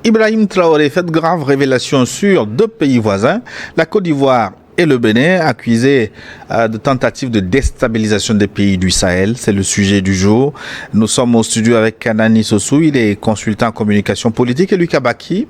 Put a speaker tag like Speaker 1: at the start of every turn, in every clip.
Speaker 1: Ibrahim Traoré fait de graves révélations sur deux pays voisins, la Côte d'Ivoire et le Bénin, accusés de tentatives de déstabilisation des pays du Sahel. C'est le sujet du jour. Nous sommes au studio avec Kanani Sossou, il est consultant en communication politique, et Lucas Baki,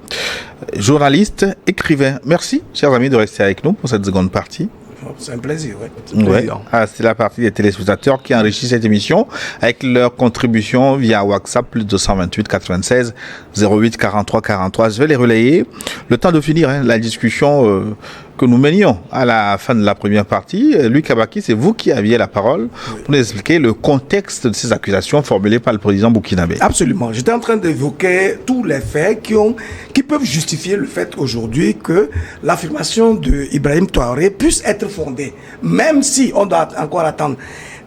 Speaker 1: journaliste, écrivain. Merci, chers amis, de rester avec nous pour cette seconde partie.
Speaker 2: C'est un plaisir,
Speaker 1: ouais. C'est la partie des téléspectateurs qui enrichissent cette émission avec leur contribution via WhatsApp, plus 228 96 08 43 43. Je vais les relayer. Le temps de finir la discussion que nous menions à la fin de la première partie. Lucas Baki, c'est vous qui aviez la parole pour nous expliquer le contexte de ces accusations formulées par le président burkinabé.
Speaker 2: Absolument. J'étais en train d'évoquer tous les faits qui peuvent justifier le fait aujourd'hui que l'affirmation de Ibrahim Traoré puisse être fondée. Même si on doit encore attendre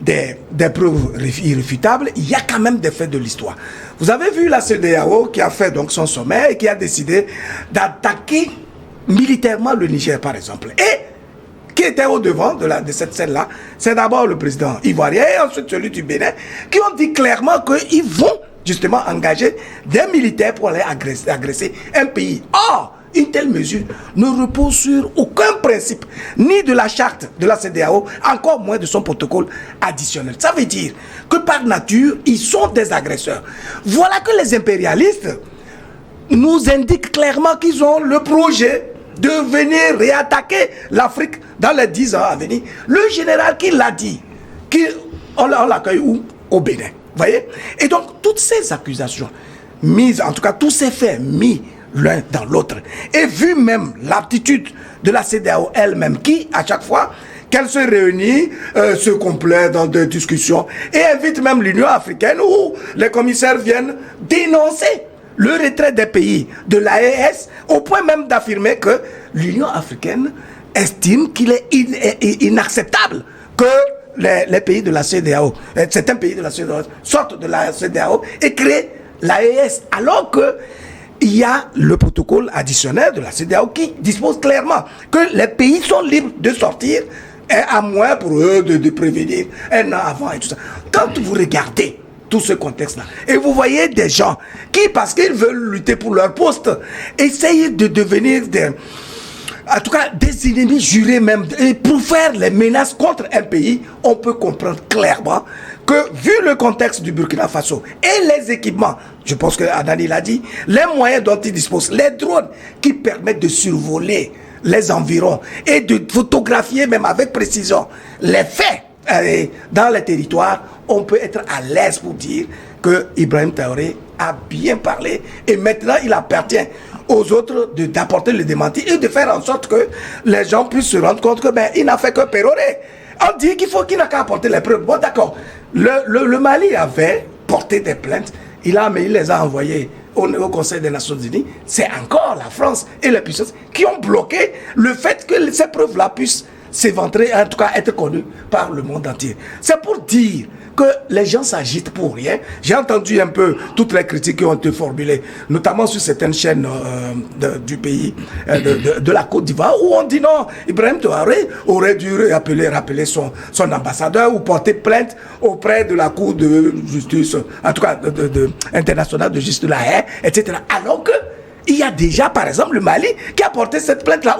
Speaker 2: des preuves irréfutables, il y a quand même des faits de l'histoire. Vous avez vu la CEDEAO qui a fait donc son sommet et qui a décidé d'attaquer militairement le Niger, par exemple. Et qui était au devant de cette scène-là, c'est d'abord le président ivoirien et ensuite celui du Bénin, qui ont dit clairement qu'ils vont justement engager des militaires pour aller agresser un pays. Or, une telle mesure ne repose sur aucun principe, ni de la charte de la CEDEAO, encore moins de son protocole additionnel. Ça veut dire que par nature, ils sont des agresseurs. Voilà que les impérialistes nous indiquent clairement qu'ils ont le projet de venir réattaquer l'Afrique dans les 10 ans à venir. Le général qui l'a dit, on l'accueille où? Au Bénin. Voyez? Et donc, toutes ces accusations mises, en tout cas, tous ces faits mis l'un dans l'autre, et vu même l'aptitude de la CEDEAO elle-même, qui, à chaque fois qu'elle se réunit, se complaît dans des discussions, et invite même l'Union africaine, où les commissaires viennent dénoncer le retrait des pays de l'AES, au point même d'affirmer que l'Union africaine estime qu'il est inacceptable que les pays de la CEDEAO, certains pays de la CEDEAO, sortent de la CEDEAO et créent l'AES, alors que il y a le protocole additionnel de la CEDEAO qui dispose clairement que les pays sont libres de sortir, à moins pour eux de prévenir un an avant et tout ça. Quand vous regardez tout ce contexte-là, et vous voyez des gens qui, parce qu'ils veulent lutter pour leur poste, essayent de devenir en tout cas des ennemis jurés même, et pour faire les menaces contre un pays, on peut comprendre clairement que, vu le contexte du Burkina Faso et les équipements, je pense que Adani l'a dit, les moyens dont ils disposent, les drones qui permettent de survoler les environs et de photographier même avec précision les faits dans les territoires, on peut être à l'aise pour dire que Ibrahim Traoré a bien parlé, et maintenant il appartient aux autres d'apporter le démenti et de faire en sorte que les gens puissent se rendre compte que il n'a fait que pérorer. On dit qu'il n'a qu'à apporter les preuves. Bon, d'accord. Le Mali avait porté des plaintes. Il les a envoyées au Conseil des Nations Unies. C'est encore la France et les puissances qui ont bloqué le fait que ces preuves-là puissent s'éventrer, en tout cas être connues par le monde entier. C'est pour dire que les gens s'agitent pour rien. J'ai entendu un peu toutes les critiques qui ont été formulées, notamment sur certaines chaînes du pays, de la Côte d'Ivoire, où on dit non, Ibrahim Traoré aurait dû rappeler son ambassadeur ou porter plainte auprès de la Cour de justice, en tout cas internationale de justice de la Haye, etc. Alors que il y a déjà, par exemple, le Mali qui a porté cette plainte-là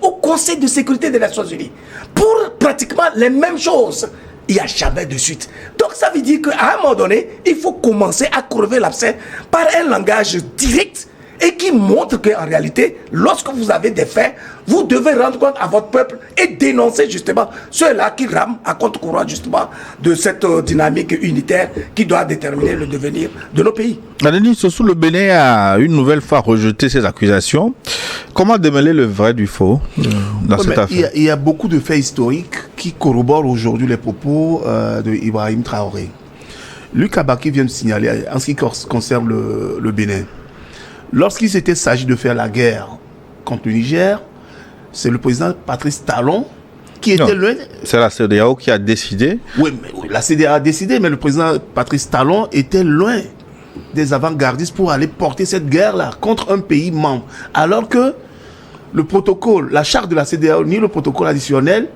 Speaker 2: au Conseil de sécurité des Nations Unies pour pratiquement les mêmes choses. Il n'y a jamais de suite. Donc ça veut dire qu'à un moment donné, il faut commencer à crever l'abcès par un langage direct et qui montre qu'en réalité, lorsque vous avez des faits, vous devez rendre compte à votre peuple et dénoncer justement ceux-là qui rament à contre-courant justement de cette dynamique unitaire qui doit déterminer le devenir de nos pays.
Speaker 1: Adani Sossou, le Bénin a une nouvelle fois rejeté ces accusations. Comment démêler le vrai du faux dans cette affaire?
Speaker 3: Il y a beaucoup de faits historiques qui corroborent aujourd'hui les propos de Ibrahim Traoré. Lucas Baki vient de signaler, en ce qui concerne le Bénin, lorsqu'il s'était s'agit de faire la guerre contre le Niger, c'est le président Patrice Talon qui était loin.
Speaker 1: C'est la CEDEAO qui a décidé.
Speaker 3: Oui, la CEDEAO a décidé, mais le président Patrice Talon était loin des avant-gardistes pour aller porter cette guerre-là contre un pays membre. Alors que le protocole, la charte de la CEDEAO, ni le protocole additionnel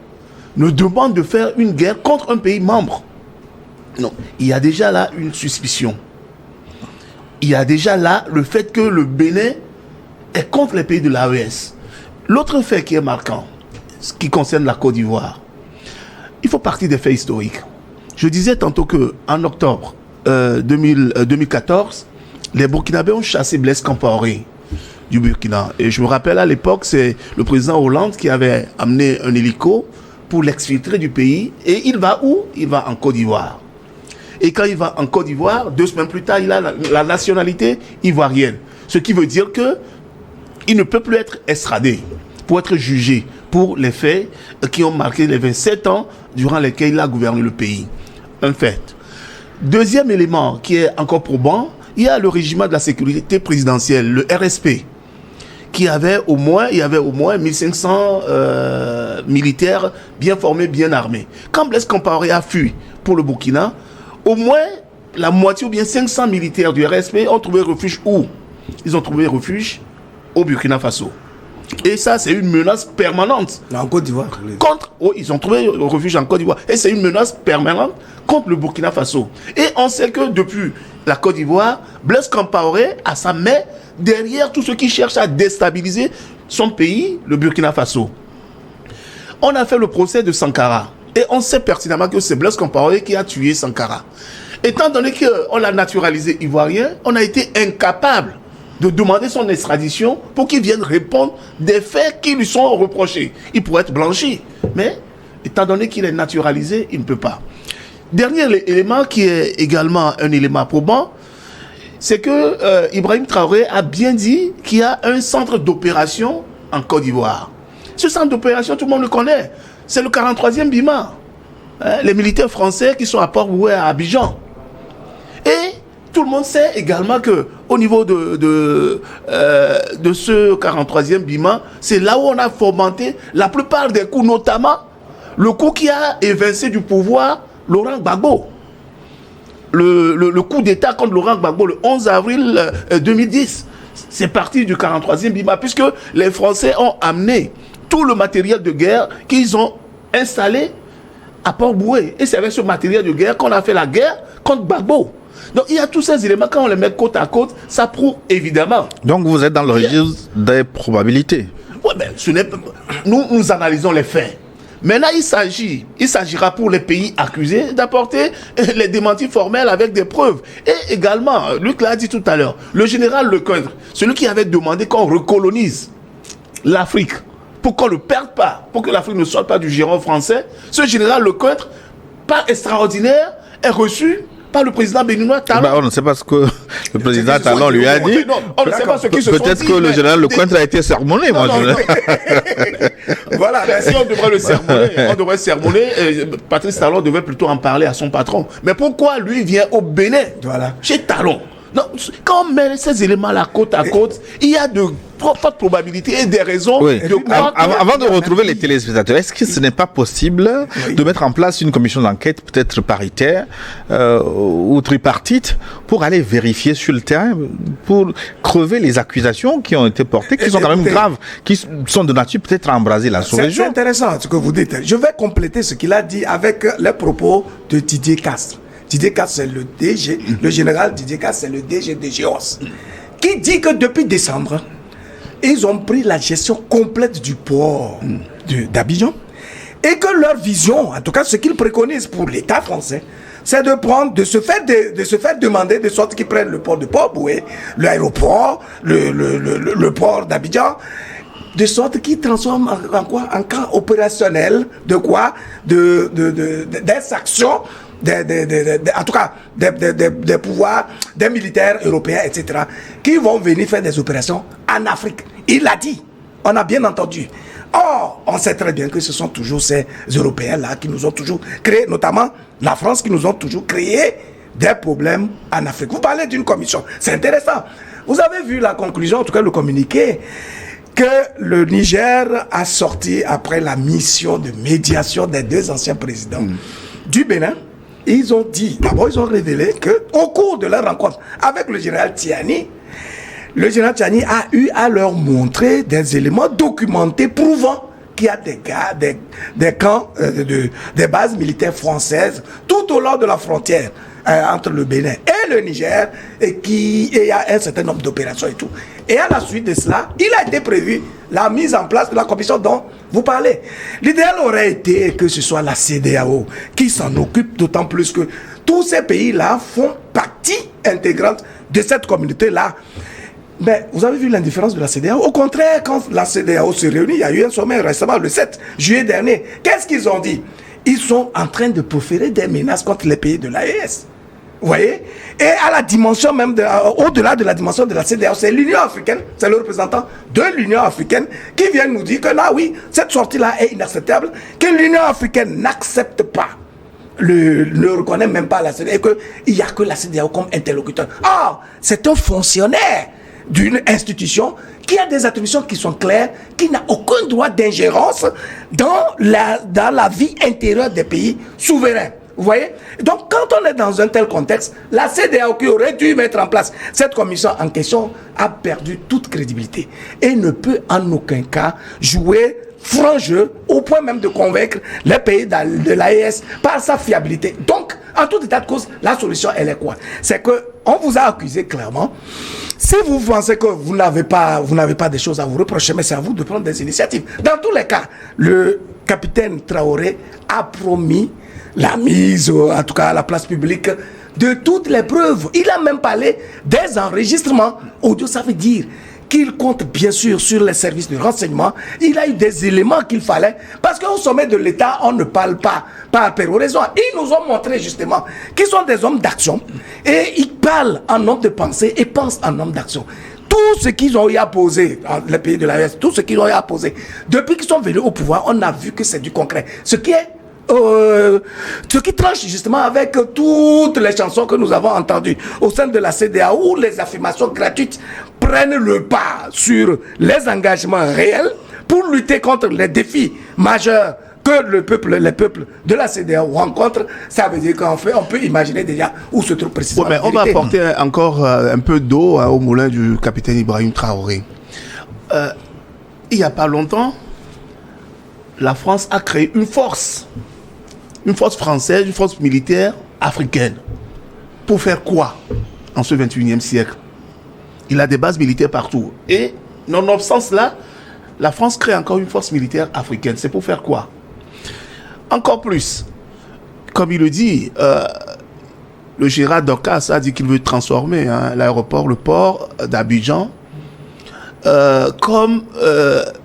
Speaker 3: ne demande de faire une guerre contre un pays membre. Non, il y a déjà là une suspicion. Il y a déjà là le fait que le Bénin est contre les pays de l'AES. L'autre fait qui est marquant, ce qui concerne la Côte d'Ivoire, il faut partir des faits historiques. Je disais tantôt qu'en octobre 2014, les Burkinabés ont chassé Blaise Compaoré du Burkina. Et je me rappelle à l'époque, c'est le président Hollande qui avait amené un hélico pour l'exfiltrer du pays. Et il va où? Il va en Côte d'Ivoire. Et quand il va en Côte d'Ivoire, 2 semaines plus tard, il a la nationalité ivoirienne. Ce qui veut dire qu'il ne peut plus être extradé pour être jugé pour les faits qui ont marqué les 27 ans durant lesquels il a gouverné le pays. Un fait. Deuxième élément qui est encore probant, il y a le régiment de la sécurité présidentielle, le RSP, qui avait au moins 1500 militaires bien formés, bien armés. Quand Blaise Compaoré a fui pour le Burkina, au moins la moitié ou bien 500 militaires du RSP ont trouvé refuge où? Ils ont trouvé refuge au Burkina Faso. Et ça, c'est une menace permanente.
Speaker 2: En Côte d'Ivoire.
Speaker 3: Ils ont trouvé refuge en Côte d'Ivoire. Et c'est une menace permanente contre le Burkina Faso. Et on sait que depuis la Côte d'Ivoire, Blaise Compaoré a sa main derrière tous ceux qui cherchent à déstabiliser son pays, le Burkina Faso. On a fait le procès de Sankara. Et on sait pertinemment que c'est Blaise Compaoré qui a tué Sankara. Étant donné qu'on l'a naturalisé ivoirien, on a été incapable de demander son extradition pour qu'il vienne répondre des faits qui lui sont reprochés. Il pourrait être blanchi, mais étant donné qu'il est naturalisé, il ne peut pas. Dernier élément qui est également un élément probant, c'est que Ibrahim Traoré a bien dit qu'il y a un centre d'opération en Côte d'Ivoire. Ce centre d'opération, tout le monde le connaît. C'est le 43e BIMA. Les militaires français qui sont à Port-Boué, à Abidjan. Et tout le monde sait également que au niveau de ce 43e BIMA, c'est là où on a fomenté la plupart des coups, notamment le coup qui a évincé du pouvoir Laurent Gbagbo. Le coup d'État contre Laurent Gbagbo le 11 avril 2010. C'est parti du 43e BIMA, puisque les Français ont amené tout le matériel de guerre qu'ils ont installé à Port-Boué. Et c'est avec ce matériel de guerre qu'on a fait la guerre contre Gbagbo. Donc il y a tous ces éléments, quand on les met côte à côte, ça prouve évidemment.
Speaker 1: Donc vous êtes dans le registre des probabilités.
Speaker 3: Oui, mais nous analysons les faits. Maintenant, il s'agira pour les pays accusés d'apporter les démentis formels avec des preuves. Et également, Luc l'a dit tout à l'heure, le général Lecointre, celui qui avait demandé qu'on recolonise l'Afrique, pour qu'on ne perde pas, pour que l'Afrique ne sorte pas du giron français, ce général Lecointre, pas extraordinaire, est reçu par le président béninois Talon.
Speaker 1: On ne sait pas ce que le président Talon lui a dit.
Speaker 3: Non, on ne sait pas ce qui se sont dit.
Speaker 1: Peut-être que le général Lecointre a été sermonné.
Speaker 3: Voilà, mais si on devrait le sermonner, Patrice Talon devait plutôt en parler à son patron. Mais pourquoi lui vient au Bénin, chez Talon? Non, quand on met ces éléments-là côte à côte, il y a de fortes probabilités et des raisons de croire
Speaker 1: Avant de retrouver les téléspectateurs, est-ce que ce n'est pas possible de mettre en place une commission d'enquête, peut-être paritaire ou tripartite, pour aller vérifier sur le terrain, pour crever les accusations qui ont été portées, qui sont quand même graves, qui sont de nature peut-être à embraser la sous-région?
Speaker 2: C'est intéressant ce que vous dites. Je vais compléter ce qu'il a dit avec les propos de Didier Castres. Didier Castres, c'est le DG, le général Didier Castres, c'est le DG de GEOS, qui dit que depuis décembre, ils ont pris la gestion complète du port d'Abidjan et que leur vision, en tout cas ce qu'ils préconisent pour l'État français, c'est de se faire demander de sorte qu'ils prennent le port de Port-Boué, l'aéroport, le port d'Abidjan, de sorte qu'ils transforment en quoi? En camp opérationnel de quoi? Des actions, en tout cas, des pouvoirs, des militaires européens, etc., qui vont venir faire des opérations en Afrique. Il l'a dit. On a bien entendu. Or, on sait très bien que ce sont toujours ces Européens-là qui nous ont toujours créé, notamment la France, qui nous ont toujours créé des problèmes en Afrique. Vous parlez d'une commission. C'est intéressant. Vous avez vu la conclusion, en tout cas le communiqué, que le Niger a sorti après la mission de médiation des deux anciens présidents du Bénin. Ils ont dit, d'abord ils ont révélé qu'au cours de leur rencontre avec le général Tiani, le général Tiani a eu à leur montrer des éléments documentés prouvant qu'il y a des camps, des bases militaires françaises tout au long de la frontière entre le Bénin et le Niger, et il y a un certain nombre d'opérations et tout. Et à la suite de cela, il a été prévu la mise en place de la commission dont vous parlez. L'idéal aurait été que ce soit la CEDEAO qui s'en occupe, d'autant plus que tous ces pays-là font partie intégrante de cette communauté-là. Mais vous avez vu l'indifférence de la CEDEAO. Au contraire, quand la CEDEAO se réunit, il y a eu un sommet récemment, le 7 juillet dernier. Qu'est-ce qu'ils ont dit? Ils sont en train de proférer des menaces contre les pays de l'AES. Vous voyez? Et à la dimension même, au-delà de la dimension de la CEDEAO, c'est l'Union africaine, c'est le représentant de l'Union africaine qui vient nous dire que là, oui, cette sortie-là est inacceptable, que l'Union africaine n'accepte pas, ne reconnaît même pas la CEDEAO, et qu'il n'y a que la CEDEAO comme interlocuteur. Or, c'est un fonctionnaire d'une institution qui a des attributions qui sont claires, qui n'a aucun droit d'ingérence dans la vie intérieure des pays souverains. Vous voyez? Donc, quand on est dans un tel contexte, la CEDEAO qui aurait dû mettre en place cette commission en question a perdu toute crédibilité et ne peut en aucun cas jouer franc jeu au point même de convaincre les pays de l'AES par sa fiabilité. Donc, en tout état de cause, la solution, elle est quoi? C'est que on vous a accusé clairement. Si vous pensez que vous n'avez pas des choses à vous reprocher, mais c'est à vous de prendre des initiatives. Dans tous les cas, le capitaine Traoré a promis la mise, en tout cas à la place publique, de toutes les preuves. Il a même parlé des enregistrements audio. Ça veut dire qu'il compte bien sûr sur les services de renseignement. Il a eu des éléments qu'il fallait. Parce qu'au sommet de l'État, on ne parle pas par péroraison. Ils nous ont montré justement qu'ils sont des hommes d'action. Et ils parlent en homme de pensée et pensent en homme d'action. Tout ce qu'ils ont eu à poser, les pays de l'AES, tout ce qu'ils ont eu à poser, depuis qu'ils sont venus au pouvoir, on a vu que c'est du concret. Ce qui tranche justement avec toutes les chansons que nous avons entendues au sein de la CEDEAO, où les affirmations gratuites prennent le pas sur les engagements réels pour lutter contre les défis majeurs que les peuples de la CEDEAO rencontrent. Ça veut dire qu'en fait, on peut imaginer déjà où se trouve précisément.
Speaker 3: Ouais, mais on va apporter encore un peu d'eau au moulin du capitaine Ibrahim Traoré. Il n'y a pas longtemps, la France a créé une force française, une force militaire africaine. Pour faire quoi en ce 21e siècle? Il a des bases militaires partout. Et, nonobstant cela, la France crée encore une force militaire africaine. C'est pour faire quoi? Encore plus, comme il le dit, le Gérard Dorcas a dit qu'il veut transformer l'aéroport, le port d'Abidjan, comme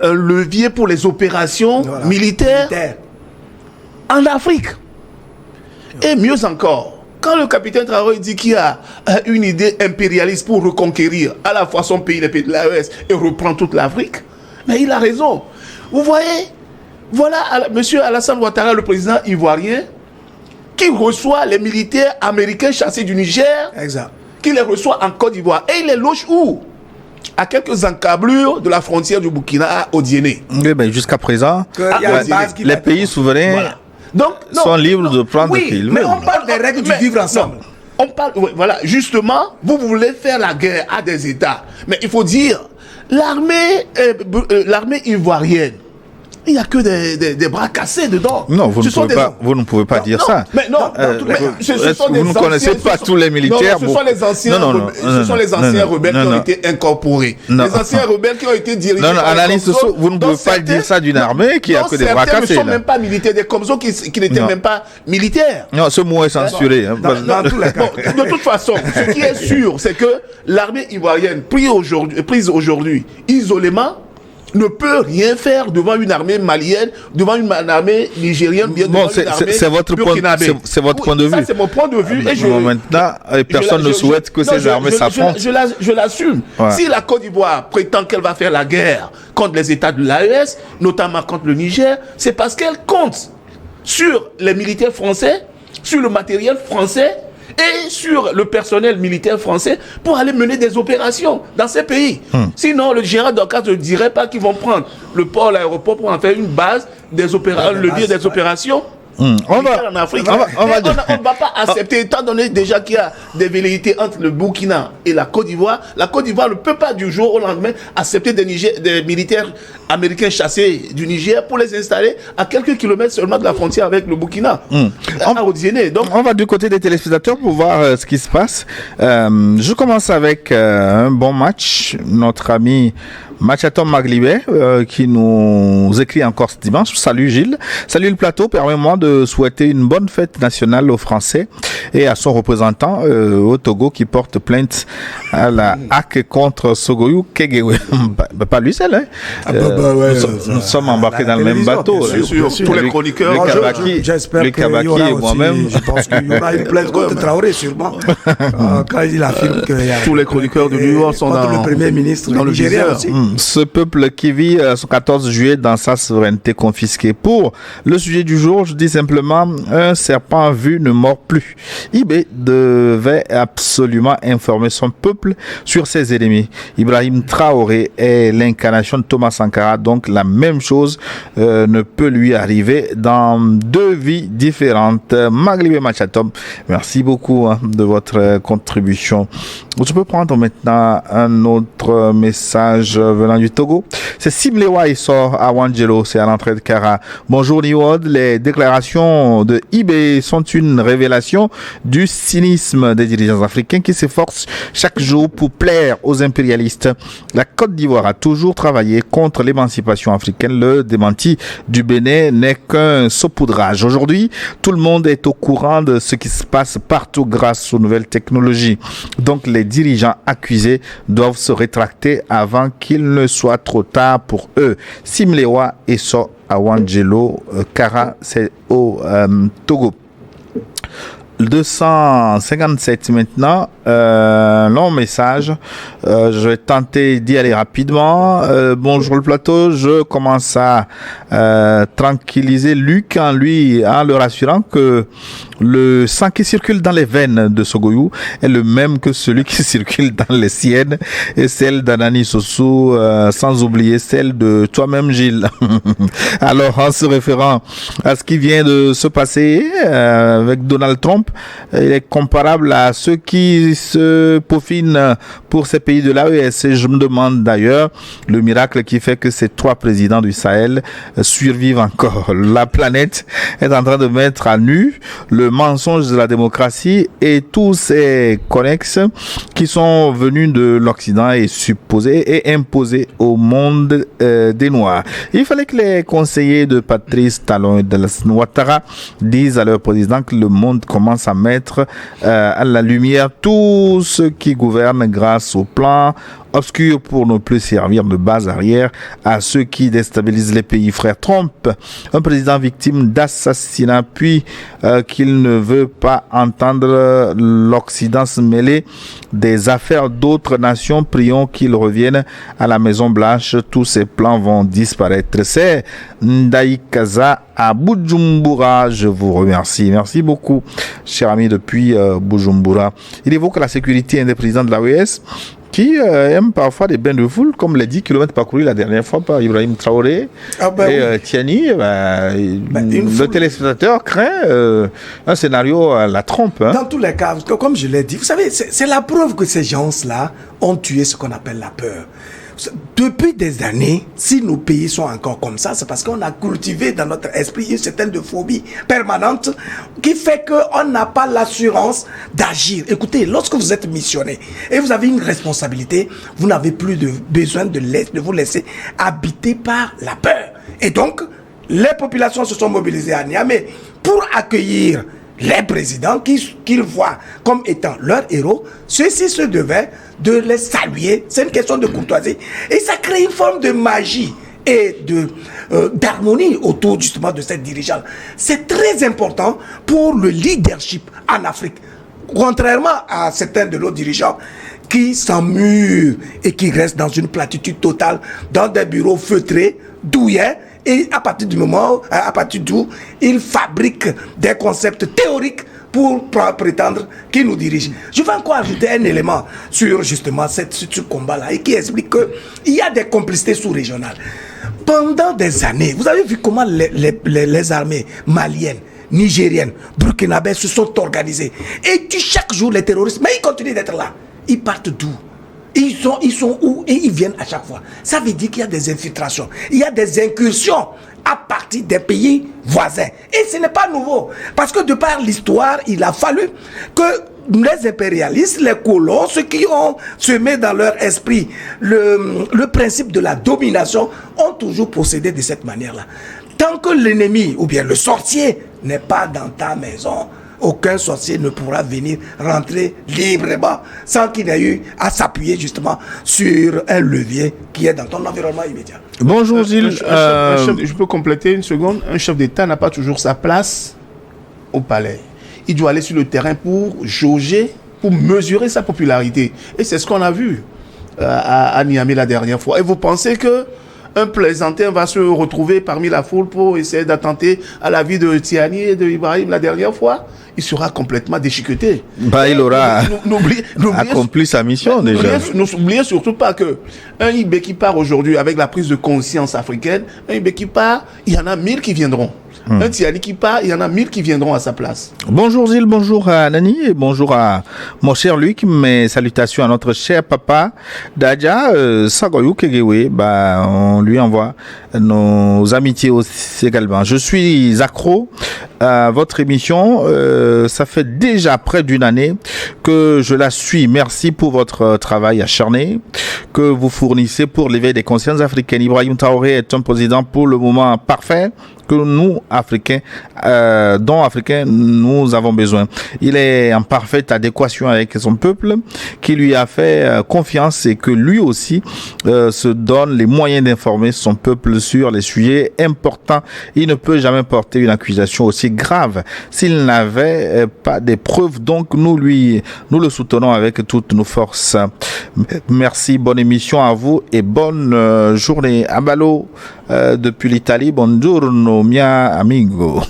Speaker 3: un levier pour les opérations militaires en Afrique. Et mieux encore, quand le capitaine Traoré dit qu'il a une idée impérialiste pour reconquérir à la fois son pays, les pays de l'AES, et reprendre toute l'Afrique, mais il a raison. Vous voyez, voilà M. Alassane Ouattara, le président ivoirien, qui reçoit les militaires américains chassés du Niger,
Speaker 2: exact,
Speaker 3: qui les reçoit en Côte d'Ivoire. Et il les loge où? À quelques encablures de la frontière du Burkina au Djenné.
Speaker 1: Oui, ben jusqu'à présent, les pays souverains sont libres de prendre ce qu'ils veulent.
Speaker 2: Mais on parle des règles du vivre ensemble.
Speaker 3: On parle, voilà, justement, vous voulez faire la guerre à des États. Mais il faut dire, l'armée ivoirienne, il n'y a que des bras cassés dedans.
Speaker 1: Non, vous ne pouvez pas dire ça.
Speaker 3: Mais non,
Speaker 1: vous ne connaissez pas tous les militaires.
Speaker 3: Ce sont les anciens rebelles qui ont été incorporés. Les anciens rebelles qui ont été dirigés.
Speaker 1: Non, analyse, vous ne pouvez pas dire ça d'une armée qui a que des bras cassés.
Speaker 3: Certains ne sont même pas militaires, des Komzo qui n'étaient même pas militaires.
Speaker 1: Non, ce mot est censuré.
Speaker 3: De toute façon, ce qui est sûr, c'est que l'armée ivoirienne, prise aujourd'hui isolément, ne peut rien faire devant une armée malienne, devant une armée nigérienne, bien devant une armée burkinabé.
Speaker 1: C'est votre point de vue.
Speaker 3: Ça, c'est mon point de vue.
Speaker 1: Maintenant, personne ne souhaite que ces armées s'affrontent.
Speaker 3: Je l'assume. Ouais. Si la Côte d'Ivoire prétend qu'elle va faire la guerre contre les États de l'AES, notamment contre le Niger, c'est parce qu'elle compte sur les militaires français, sur le matériel français, et sur le personnel militaire français pour aller mener des opérations dans ces pays. Sinon, le Gérard Dorcas ne dirait pas qu'ils vont prendre le port, l'aéroport pour en faire une base, un levier des opérations. On va en Afrique. On ne va pas accepter, étant donné déjà qu'il y a des velléités entre le Burkina et la Côte d'Ivoire. La Côte d'Ivoire ne peut pas du jour au lendemain accepter des militaires américains chassés du Niger pour les installer à quelques kilomètres seulement de la frontière avec le Burkina, à Odiéné. Donc,
Speaker 1: on va du côté des téléspectateurs pour voir ce qui se passe. Je commence avec un bon match. Notre ami Machatom Maglibé qui nous écrit encore ce dimanche. Salut Gilles. Salut le plateau. Permets-moi de souhaiter une bonne fête nationale aux Français et à son représentant au Togo qui porte plainte à la HAC contre Sogoyou Kegewe. Pas lui seul. Hein. Nous sommes embarqués dans le même bateau.
Speaker 3: Bien sûr. Tous les chroniqueurs.
Speaker 2: J'espère qu'il y aura
Speaker 1: et moi-même.
Speaker 2: Je pense qu'il y aura une plainte contre Traoré sûrement. Quand il affirme que
Speaker 3: tous les chroniqueurs de New York sont dans
Speaker 2: le Premier ministre
Speaker 3: dans le
Speaker 2: nigérien
Speaker 3: viseur.
Speaker 2: aussi.
Speaker 1: Ce peuple qui vit son 14 juillet dans sa souveraineté confisquée. Pour le sujet du jour, je dis simplement un serpent vu ne mord plus. IB devait absolument informer son peuple sur ses ennemis. Ibrahim Traoré est l'incarnation de Thomas Sankara, donc la même chose ne peut lui arriver dans deux vies différentes. Maglibé Machatom, merci beaucoup de votre contribution. Je peux prendre maintenant un autre message venant du Togo. C'est Simlewa Issor à Wangelo, c'est à l'entrée de Kara. Bonjour Niwod, les déclarations de IB sont une révélation du cynisme des dirigeants africains qui s'efforcent chaque jour pour plaire aux impérialistes. La Côte d'Ivoire a toujours travaillé contre l'émancipation africaine. Le démenti du Bénin n'est qu'un saupoudrage. Aujourd'hui, tout le monde est au courant de ce qui se passe partout grâce aux nouvelles technologies. Donc les dirigeants accusés doivent se rétracter avant qu'il ne soit trop tard pour eux. Simlewa et So Awangelo, Kara, c'est au Togo. 257 maintenant, long message, je vais tenter d'y aller rapidement. Bonjour le plateau, je commence à tranquilliser Luc en le rassurant que le sang qui circule dans les veines de Sogoyou est le même que celui qui circule dans les siennes et celle d'Anani Sossou, sans oublier celle de toi-même Gilles. Alors en se référant à ce qui vient de se passer avec Donald Trump, il est comparable à ceux qui se peaufinent pour ces pays de l'AES. Et je me demande d'ailleurs le miracle qui fait que ces trois présidents du Sahel survivent encore. La planète est en train de mettre à nu le mensonge de la démocratie et tous ces connexes qui sont venus de l'Occident et supposés et imposés au monde des Noirs. Il fallait que les conseillers de Patrice Talon et de Ouattara disent à leur président que le monde commence à mettre à la lumière tout ce qui gouverne grâce au plan obscur pour ne plus servir de base arrière à ceux qui déstabilisent les pays. Frère Trump, un président victime d'assassinat, puis qu'il ne veut pas entendre l'Occident se mêler des affaires d'autres nations, prions qu'il revienne à la Maison Blanche, tous ces plans vont disparaître. C'est Ndaïkaza à Bujumbura, je vous remercie. Merci beaucoup, cher ami depuis Bujumbura. Il évoque la sécurité des présidents de l'AES qui aiment parfois des bains de foule, comme les 10 km parcourus la dernière fois par Ibrahim Traoré et Tiani. Le téléspectateur craint un scénario à la trompe.
Speaker 2: Dans tous les cas, comme je l'ai dit, vous savez, c'est la preuve que ces gens-là ont tué ce qu'on appelle la peur. Depuis des années, si nos pays sont encore comme ça, c'est parce qu'on a cultivé dans notre esprit une certaine phobie permanente qui fait qu'on n'a pas l'assurance d'agir. Écoutez, lorsque vous êtes missionnaire et vous avez une responsabilité, vous n'avez plus besoin de vous laisser habiter par la peur. Et donc, les populations se sont mobilisées à Niamey pour accueillir les présidents qu'ils voient comme étant leurs héros. Ceux-ci se devaient de les saluer. C'est une question de courtoisie. Et ça crée une forme de magie et d'harmonie autour justement de ces dirigeants. C'est très important pour le leadership en Afrique. Contrairement à certains de nos dirigeants qui s'emmurent et qui restent dans une platitude totale, dans des bureaux feutrés, douillets, et à partir d'où ils fabriquent des concepts théoriques pour prétendre qu'ils nous dirigent. Je vais encore ajouter un élément sur justement ce combat-là et qui explique qu'il y a des complicités sous-régionales. Pendant des années, vous avez vu comment les armées maliennes, nigériennes, burkinabès se sont organisées. Et chaque jour, les terroristes, mais ils continuent d'être là. Ils partent d'où? Ils sont où et ils viennent à chaque fois. Ça veut dire qu'il y a des infiltrations, il y a des incursions à partir des pays voisins. Et ce n'est pas nouveau. Parce que de par l'histoire, il a fallu que les impérialistes, les colons, ceux qui ont semé dans leur esprit le principe de la domination, ont toujours procédé de cette manière-là. Tant que l'ennemi ou bien le sorcier n'est pas dans ta maison, aucun sorcier ne pourra venir rentrer librement sans qu'il ait eu à s'appuyer justement sur un levier qui est dans ton environnement immédiat.
Speaker 1: Bonjour Gilles.
Speaker 3: Je peux compléter une seconde. Un chef d'État n'a pas toujours sa place au palais. Il doit aller sur le terrain pour jauger, pour mesurer sa popularité. Et c'est ce qu'on a vu à Niamey la dernière fois. Et vous pensez que un plaisantin va se retrouver parmi la foule pour essayer d'attenter à la vie de Tiani et de Ibrahim la dernière fois? Il sera complètement déchiqueté.
Speaker 1: Il aura accompli sa mission déjà.
Speaker 3: N'oubliez surtout pas que un IB qui part aujourd'hui avec la prise de conscience africaine, un IB qui part, il y en a 1000 qui viendront. Un Tiani qui part, il y en a 1000 qui viendront à sa place. Bonjour
Speaker 1: Gilles, bonjour à Nani et bonjour à mon cher Luc. Mes salutations à notre cher papa Dadja Sagoyou Kegewe. On lui envoie nos amitiés aussi également. Je suis accro à votre émission. Ça fait déjà près d'une année que je la suis. Merci pour votre travail acharné que vous fournissez pour l'éveil des consciences africaines. Ibrahim Traoré est un président pour le moment parfait que nous, Africains, nous avons besoin. Il est en parfaite adéquation avec son peuple qui lui a fait confiance et que lui aussi se donne les moyens d'informer son peuple sur les sujets importants. Il ne peut jamais porter une accusation aussi grave s'il n'avait pas des preuves. Donc nous le soutenons avec toutes nos forces. Merci, bonne émission à vous et bonne journée. Abalo depuis l'Italie, buongiorno mia amigo.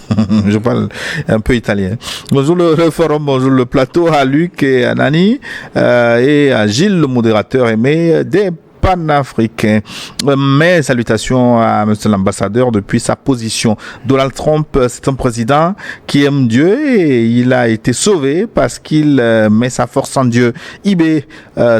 Speaker 1: Je parle un peu italien. Bonjour le forum, bonjour le plateau, à Luc et à Nani et à Gilles, le modérateur aimé des panafricain. Mes salutations à monsieur l'ambassadeur depuis sa position. Donald Trump, c'est un président qui aime Dieu et il a été sauvé parce qu'il met sa force en Dieu. Ibé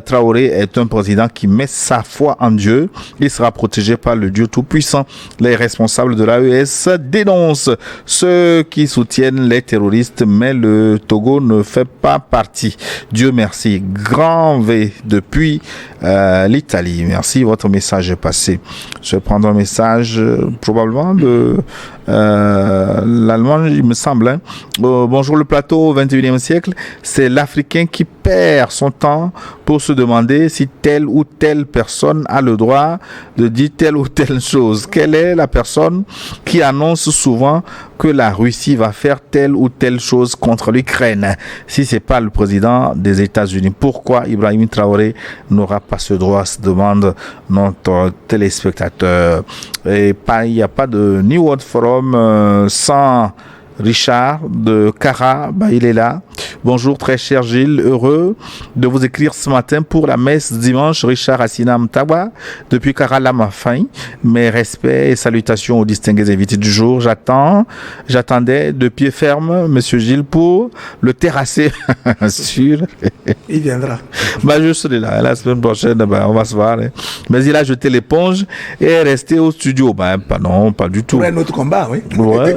Speaker 1: Traoré est un président qui met sa foi en Dieu. Il sera protégé par le Dieu Tout-Puissant. Les responsables de l'AES dénoncent ceux qui soutiennent les terroristes, mais le Togo ne fait pas partie. Dieu merci. Grand V depuis l'Italie. Merci, votre message est passé. Je vais prendre un message probablement de l'Allemagne, il me semble. Bonjour le plateau au 21e siècle. C'est l'Africain qui perd son temps pour se demander si telle ou telle personne a le droit de dire telle ou telle chose. Quelle est la personne qui annonce souvent que la Russie va faire telle ou telle chose contre l'Ukraine? Si c'est pas le président des États-Unis, pourquoi Ibrahim Traoré n'aura pas ce droit, se demande notre téléspectateur. Et il n'y a pas de New World Forum sans Richard de Cara, il est là. Bonjour très cher Gilles, heureux de vous écrire ce matin pour la messe dimanche. Richard Assinam Tawa depuis Cara Lamafin. Mes respects et salutations aux distingués invités du jour. J'attendais de pied ferme monsieur Gilles pour le terrasser. Sûr.
Speaker 2: Il viendra.
Speaker 1: Je serai là la semaine prochaine, on va se voir. Mais il a jeté l'éponge et est resté au studio. Non, pas du tout.
Speaker 2: Pour un autre combat, oui.
Speaker 1: Ouais.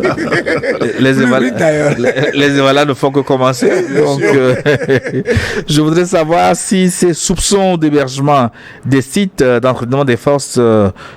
Speaker 1: Les évaluations ne font que commencer. Donc, je voudrais savoir si ces soupçons d'hébergement des sites d'entraînement des forces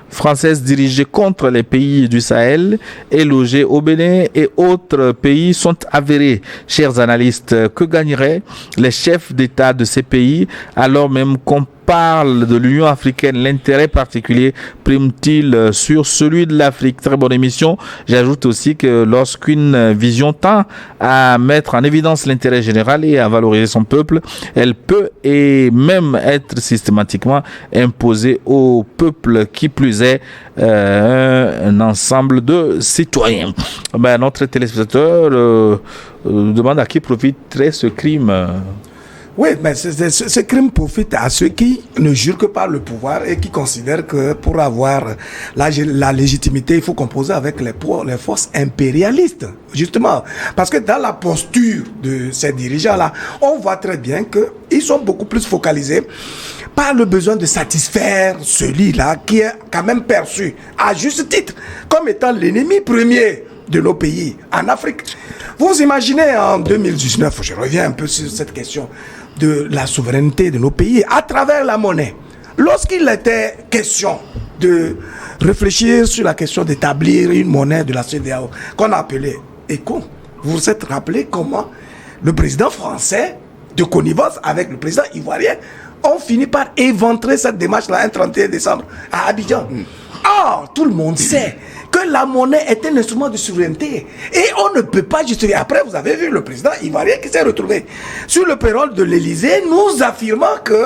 Speaker 1: françaises dirigées contre les pays du Sahel et logés au Bénin et autres pays sont avérés. Chers analystes, que gagneraient les chefs d'État de ces pays alors même qu'on parle de l'Union africaine? L'intérêt particulier prime-t-il sur celui de l'Afrique? Très bonne émission. J'ajoute aussi que lorsqu'une vision tend à mettre en évidence l'intérêt général et à valoriser son peuple, elle peut et même être systématiquement imposée au peuple, qui plus est un ensemble de citoyens. Notre téléspectateur demande à qui profiterait ce crime.
Speaker 2: Oui, mais ce crime profite à ceux qui ne jurent que par le pouvoir et qui considèrent que pour avoir la légitimité, il faut composer avec les forces impérialistes. Justement, parce que dans la posture de ces dirigeants-là, on voit très bien qu'ils sont beaucoup plus focalisés par le besoin de satisfaire celui-là qui est quand même perçu, à juste titre, comme étant l'ennemi premier de nos pays en Afrique. Vous imaginez en 2019, je reviens un peu sur cette question de la souveraineté de nos pays à travers la monnaie. Lorsqu'il était question de réfléchir sur la question d'établir une monnaie de la CEDEAO qu'on a appelée ECO, vous vous êtes rappelé comment le président français de connivence avec le président ivoirien ont fini par éventrer cette démarche-là un 31 décembre à Abidjan. Or, tout le monde sait que la monnaie est un instrument de souveraineté. Et on ne peut pas justifier. Après, vous avez vu le président ivoirien qui s'est retrouvé sur le perron de l'Élysée, nous affirmant que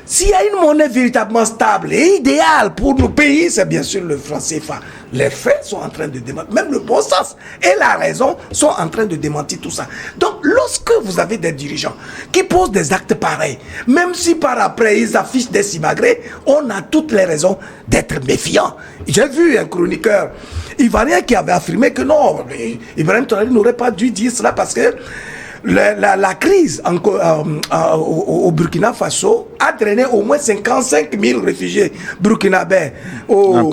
Speaker 2: s'il y a une monnaie véritablement stable et idéale pour nos pays, c'est bien sûr le franc CFA. Les faits sont en train de démentir, même le bon sens et la raison sont en train de démentir tout ça. Donc, lorsque vous avez des dirigeants qui posent des actes pareils, même si par après ils affichent des simagrées, on a toutes les raisons d'être méfiants. J'ai vu un chroniqueur ivoirien qui avait affirmé que non, Ibrahim Traoré n'aurait pas dû dire cela parce que la crise au Burkina Faso a drainé au moins 55 000 réfugiés burkinabés en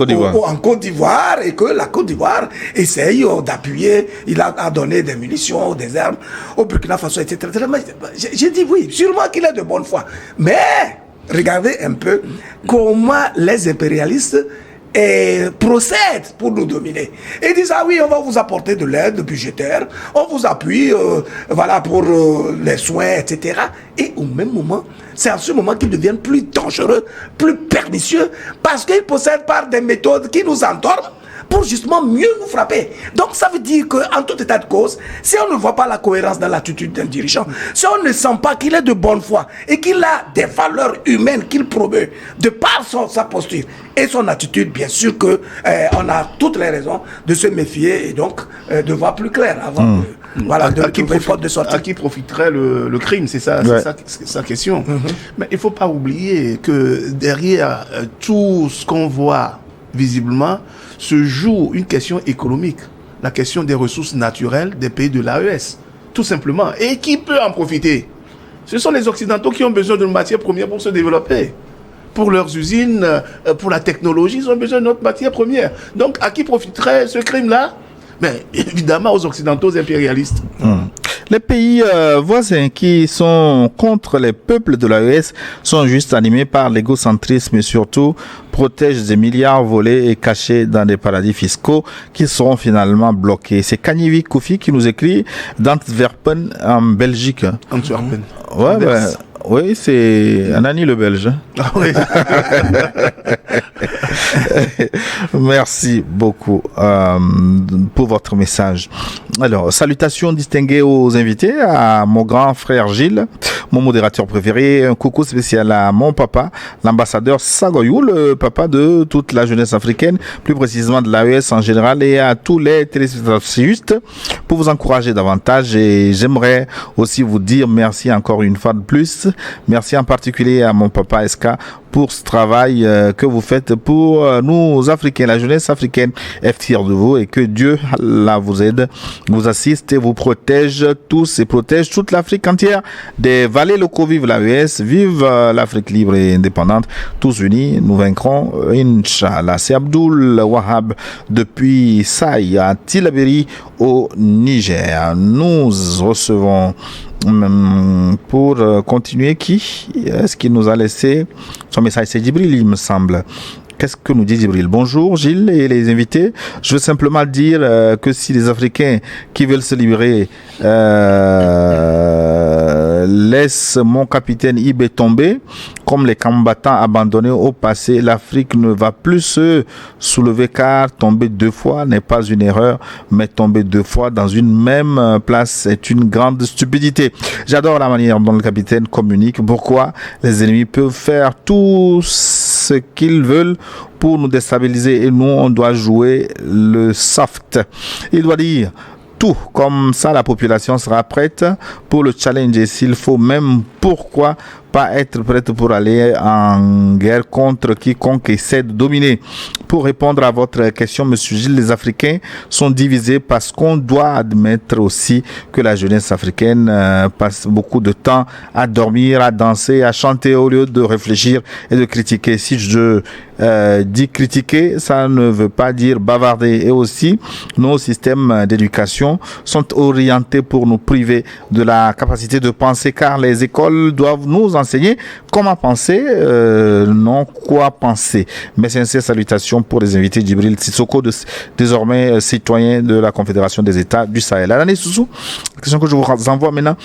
Speaker 2: Côte d'Ivoire et que la Côte d'Ivoire essaye d'appuyer, il a donné des munitions, des armes au Burkina Faso, etc. J'ai dit oui, sûrement qu'il est de bonne foi. Mais regardez un peu comment les impérialistes procèdent pour nous dominer. Et ils disent, ah oui, on va vous apporter de l'aide budgétaire, on vous appuie voilà, pour les soins, etc. Et au même moment, c'est à ce moment qu'ils deviennent plus dangereux, plus pernicieux, parce qu'ils possèdent par des méthodes qui nous endorment pour justement mieux nous frapper. Donc ça veut dire qu'en tout état de cause, si on ne voit pas la cohérence dans l'attitude d'un dirigeant, si on ne sent pas qu'il est de bonne foi et qu'il a des valeurs humaines qu'il promeut de par sa posture et son attitude, bien sûr que on a toutes les raisons de se méfier et donc de voir plus clair avant de trouver faute de sortie.
Speaker 3: À qui profiterait le crime, c'est ça,
Speaker 1: ouais.
Speaker 3: c'est sa question. Mais il ne faut pas oublier que derrière tout ce qu'on voit visiblement se joue une question économique, la question des ressources naturelles des pays de l'AES, tout simplement. Et qui peut en profiter? Ce sont les Occidentaux qui ont besoin de matières premières pour se développer. Pour leurs usines, pour la technologie, ils ont besoin de notre matière première. Donc, à qui profiterait ce crime-là? Mais évidemment aux Occidentaux, aux impérialistes.
Speaker 1: Les pays voisins qui sont contre les peuples de l'AES sont juste animés par l'égocentrisme et surtout protègent des milliards volés et cachés dans des paradis fiscaux qui seront finalement bloqués. C'est Kanivi Koufi qui nous écrit d'Antwerpen en Belgique.
Speaker 3: Antwerpen.
Speaker 1: Ouais, oui, c'est Anani le Belge.
Speaker 3: Ah oui.
Speaker 1: Merci beaucoup pour votre message. Alors, salutations distinguées aux invités, à mon grand frère Gilles, mon modérateur préféré. Un coucou spécial à mon papa, l'ambassadeur Sagoyou, le papa de toute la jeunesse africaine, plus précisément de l'AES en général, et à tous les téléspectateurs juste pour vous encourager davantage. Et j'aimerais aussi vous dire merci encore une fois de plus. Merci en particulier à mon papa Eska pour ce travail que vous faites pour nous Africains, la jeunesse africaine est fière de vous et que Dieu là vous aide, vous assiste et vous protège tous et protège toute l'Afrique entière des vallées locaux. Vive l'AES, vive l'Afrique libre et indépendante, tous unis, nous vaincrons, Inch'Allah. C'est Abdul Wahab depuis Saï à Tilaberi au Niger. Nous recevons pour continuer, qui est-ce qu'il nous a laissé son message? C'est Djibril, il me semble. Qu'est-ce que nous dit Djibril? Bonjour Gilles et les invités. Je veux simplement dire que si les Africains qui veulent se libérer laissent mon capitaine Ibé tomber, comme les combattants abandonnés au passé, l'Afrique ne va plus se soulever, car tomber deux fois n'est pas une erreur, mais tomber deux fois dans une même place est une grande stupidité. J'adore la manière dont le capitaine communique. Pourquoi les ennemis peuvent faire tout ce qu'ils veulent pour nous déstabiliser et nous on doit jouer le soft. Il doit dire tout. Comme ça, la population sera prête pour le challenge. Et s'il faut même, pourquoi pas être prête pour aller en guerre contre quiconque essaie de dominer. Pour répondre à votre question, Monsieur Gilles, les Africains sont divisés parce qu'on doit admettre aussi que la jeunesse africaine passe beaucoup de temps à dormir, à danser, à chanter au lieu de réfléchir et de critiquer. Si je dis critiquer, ça ne veut pas dire bavarder. Et aussi, nos systèmes d'éducation sont orientés pour nous priver de la capacité de penser, car les écoles doivent nous enseigner comment penser, non quoi penser. Mes sincères salutations pour les invités Djibril Sissoko, désormais citoyen de la Confédération des États du Sahel. Alain Soussou, la question que je vous envoie maintenant,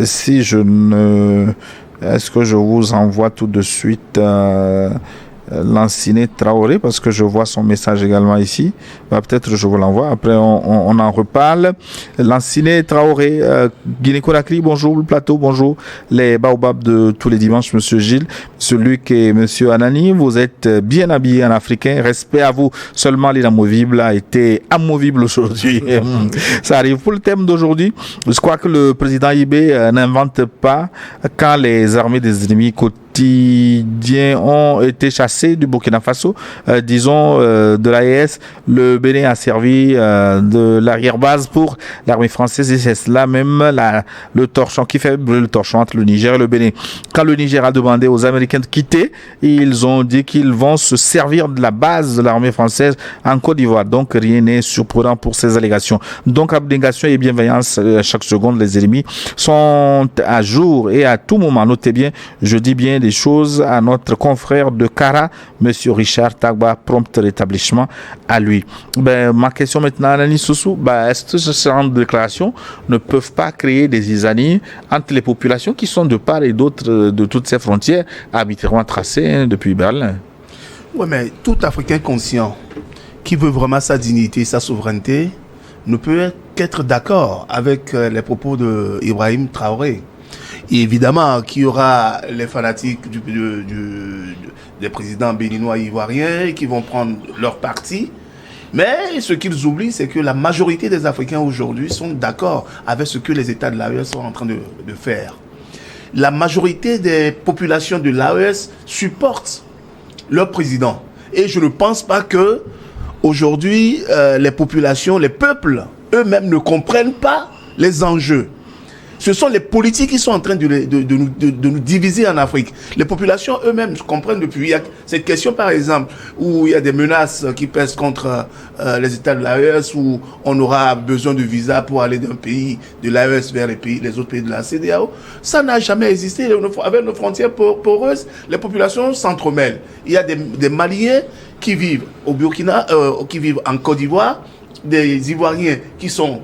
Speaker 1: si je ne... Est-ce que je vous envoie tout de suite Lanciné Traoré, parce que je vois son message également ici. Peut-être je vous l'envoie, après on en reparle. Lanciné Traoré, Guinée-Conakry, bonjour le plateau, bonjour les baobabs de tous les dimanches, Monsieur Gilles, Monsieur Luc et Monsieur Anani, vous êtes bien habillés en africain, respect à vous, seulement l'inamovible a été amovible aujourd'hui. Ça arrive pour le thème d'aujourd'hui. Je crois que le président Ibé n'invente pas quand les armées des ennemis quotidiens ont été chassés du Burkina Faso, disons de l'AES, le Bénin a servi de l'arrière-base pour l'armée française, et c'est cela même le torchon qui fait brûler le torchon entre le Niger et le Bénin. Quand le Niger a demandé aux Américains de quitter, ils ont dit qu'ils vont se servir de la base de l'armée française en Côte d'Ivoire. Donc rien n'est surprenant pour ces allégations. Donc abnégation et bienveillance chaque seconde, les ennemis sont à jour et à tout moment. Notez bien, je dis bien des choses à notre confrère de Kara, Monsieur Richard Tagba, prompt rétablissement à lui. Ma question maintenant, Anani Soussou, est-ce que ce genre de déclarations ne peuvent pas créer des zizanies entre les populations qui sont de part et d'autre de toutes ces frontières arbitrairement tracées depuis Berlin?
Speaker 3: Oui, mais tout Africain conscient qui veut vraiment sa dignité, sa souveraineté, ne peut qu'être d'accord avec les propos de Ibrahim Traoré. Et évidemment, qu'il y aura les fanatiques des présidents béninois et ivoiriens qui vont prendre leur parti. Mais ce qu'ils oublient, c'est que la majorité des Africains aujourd'hui sont d'accord avec ce que les États de l'AES sont en train de faire. La majorité des populations de l'AES supportent leur président. Et je ne pense pas que aujourd'hui, les populations, les peuples eux-mêmes ne comprennent pas les enjeux. Ce sont les politiques qui sont en train de nous diviser en Afrique. Les populations eux-mêmes comprennent depuis. Il y a cette question, par exemple, où il y a des menaces qui pèsent contre les États de l'AES, où on aura besoin de visa pour aller d'un pays de l'AES vers les autres pays de la CEDEAO. Ça n'a jamais existé. Avec nos frontières poreuses, les populations s'entremêlent. Il y a des Maliens qui vivent au Burkina, qui vivent en Côte d'Ivoire, des Ivoiriens qui sont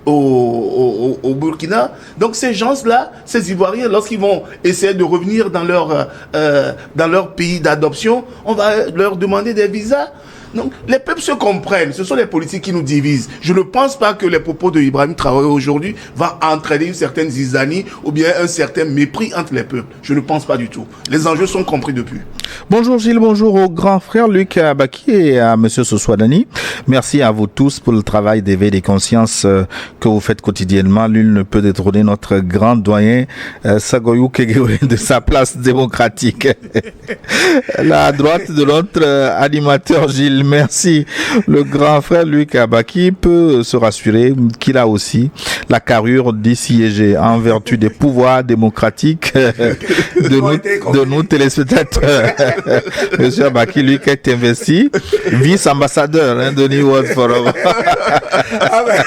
Speaker 3: au Burkina. Donc ces gens-là, ces Ivoiriens, lorsqu'ils vont essayer de revenir dans leur pays d'adoption, on va leur demander des visas. Donc, les peuples se comprennent. Ce sont les politiques qui nous divisent. Je ne pense pas que les propos de Ibrahim Traoré aujourd'hui va entraîner une certaine zizanie ou bien un certain mépris entre les peuples. Je ne pense pas du tout. Les enjeux sont compris depuis.
Speaker 1: Bonjour Gilles, bonjour au grand frère Luc Abaki et à Monsieur Soswadani. Merci à vous tous pour le travail d'éveil des consciences que vous faites quotidiennement. Nul ne peut détrôner notre grand doyen Sagoyou Kegewé de sa place démocratique. La droite de notre animateur Gilles. Merci. Le grand frère Luc Abaki peut se rassurer qu'il a aussi la carrure d'y siéger en vertu des pouvoirs démocratiques de nos téléspectateurs. Monsieur Abaki, lui, qui est investi, vice-ambassadeur de New World Forum.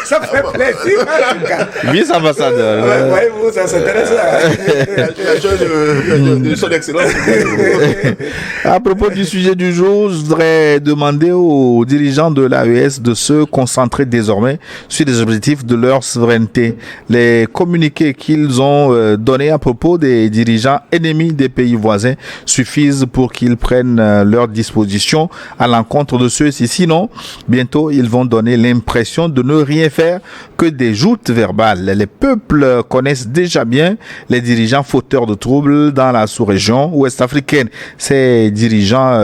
Speaker 2: Ça fait plaisir.
Speaker 1: Vice-ambassadeur.
Speaker 2: Voyez-vous, ça s'intéresse
Speaker 3: de son excellence.
Speaker 1: À propos du sujet du jour, je voudrais demander aux dirigeants de l'AES de se concentrer désormais sur les objectifs de leur souveraineté. Les communiqués qu'ils ont donnés à propos des dirigeants ennemis des pays voisins suffisent pour pour qu'ils prennent leurs dispositions à l'encontre de ceux-ci. Sinon, bientôt, ils vont donner l'impression de ne rien faire que des joutes verbales. Les peuples connaissent déjà bien les dirigeants fauteurs de troubles dans la sous-région ouest-africaine. Ces dirigeants